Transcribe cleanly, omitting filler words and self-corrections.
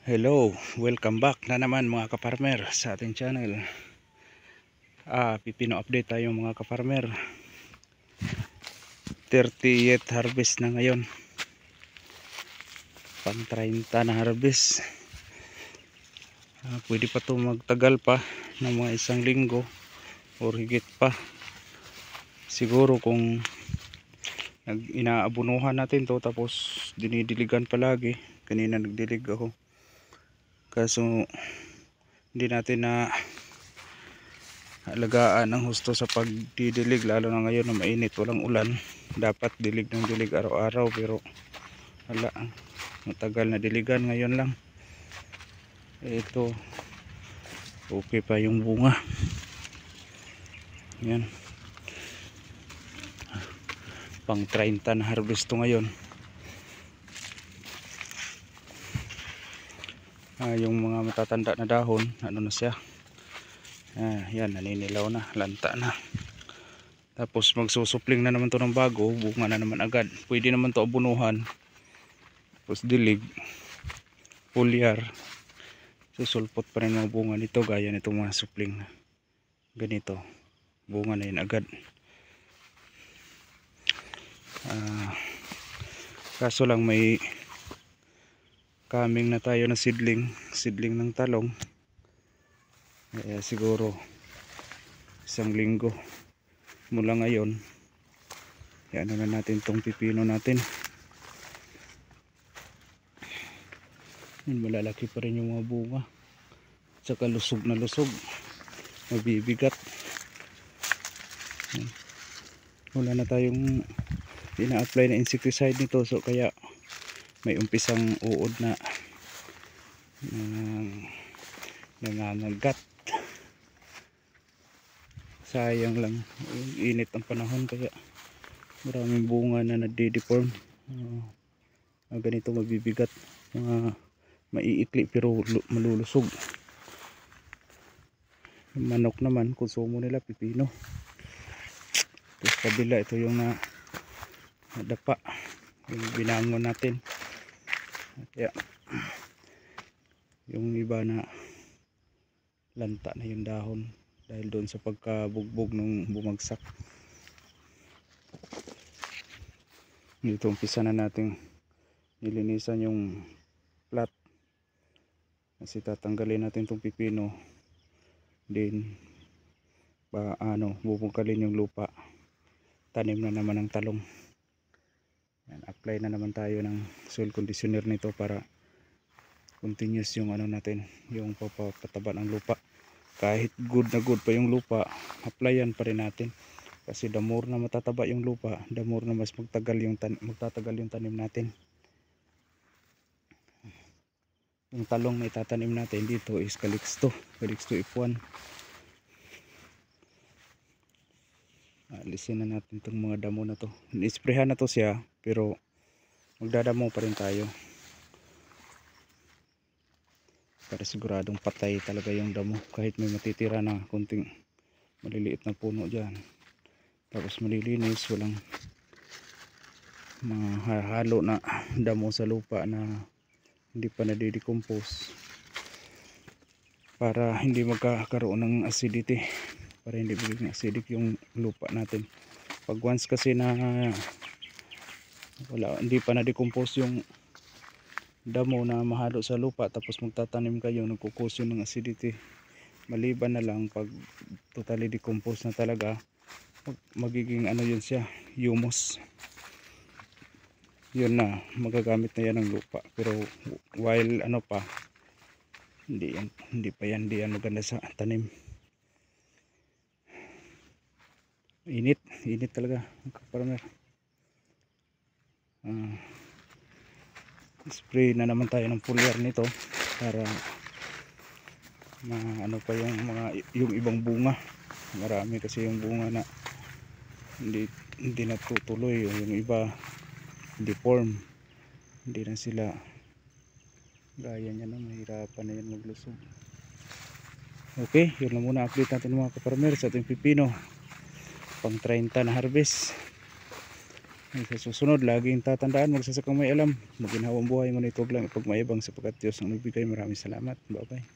Hello, welcome back na naman mga kaparmer sa ating channel. Pipino update tayo mga kaparmer. 30th harvest na ngayon. Pang 30 na harvest. Pwede pa to magtagal pa ng mga isang linggo o higit pa. Siguro kung inaabunuhan natin to tapos dinidiligan palagi. Kanina nagdilig ako. Kaso hindi natin na alagaan ng husto sa pagdidilig, lalo na ngayon na mainit, walang ulan. Dapat dilig ng dilig araw-araw, pero wala, matagal na diligan ngayon lang. Ito okay pa yung bunga. Yan, pang 30 na harvest to ngayon. Yung mga matatanda na dahon, ano na siya, yan, naninilaw na, lanta na. Tapos magsusupling na naman to ng bago, bunga na naman agad. Pwede naman to abunuhan, tapos dilig, pulyar, susulpot pa rin mga bunga nito, gaya nito mga supling ganito, bunga na yun agad. Kaso lang may coming na tayo na seedling ng talong, kaya siguro isang linggo mula ngayon yan na natin tong pipino natin. Malalaki pa rin yung mga bunga, tsaka lusog na lusog, mabibigat. Wala na tayong ina-apply na insecticide nito, so kaya may umpisang uod na nangangagat. Sayang lang, init ang panahon, kaya maraming bunga na nade-deform. Ganito mabibigat, maiikli pero malulusog. Yung manok naman, konsumo nila pipino. Tapos kabila, ito yung nadapa, yung binangon natin. Kaya yung iba na lanta na yung dahon dahil doon sa pagkabugbog nung bumagsak. Dito umpisa na natin nilinisan yung plat, kasi tatanggalin natin itong pipino, din bubungkalin yung lupa, tanim na naman ng talong. Yan, apply na naman tayo ng soil conditioner nito para continuous yung natin, yung papataba ng lupa. Kahit good na good pa yung lupa, applyan pa rin natin, kasi the more na matataba yung lupa, the more na mas magtatagal yung tanim natin. Yung talong na itatanim natin dito is Calixto F1. Alisin na natin itong mga damo na to. Isprehan na to siya, pero magdadamo pa rin tayo para siguradong patay talaga yung damo, kahit may matitira na kunting maliliit na puno dyan. Tapos malilinis, walang mahalo na damo sa lupa na hindi pa nadidecompose, para hindi magkakaroon ng acidity, para hindi magiging acidic yung lupa natin. Pag once kasi na hindi pa na-decompose yung damo na mahalo sa lupa, tapos magtatanim kayo, nagkukos yun ng acidity. Maliban na lang pag totally decompose na talaga, magiging yun siya, humus. Yun na, magagamit na yan ng lupa. Pero while pa, hindi pa yan maganda sa tanim. Init talaga, kaparmer. Spray na naman tayo ng foliar nito para pa yung ibang bunga. Marami kasi yung bunga na hindi natutuloy, yung iba deform, hindi na sila gaya niya na, mahirapan na yan maglusog. Okay, yun lang muna update natin mga kaparmer sa ating pipino, pang 30 na harvest. Sa susunod, laging tatandaan, magsasakang may alam. Maginhawang buhay mo na ito lang ipagmayabang sapagkat Diyos ang nagbigay. Maraming salamat. Bye bye.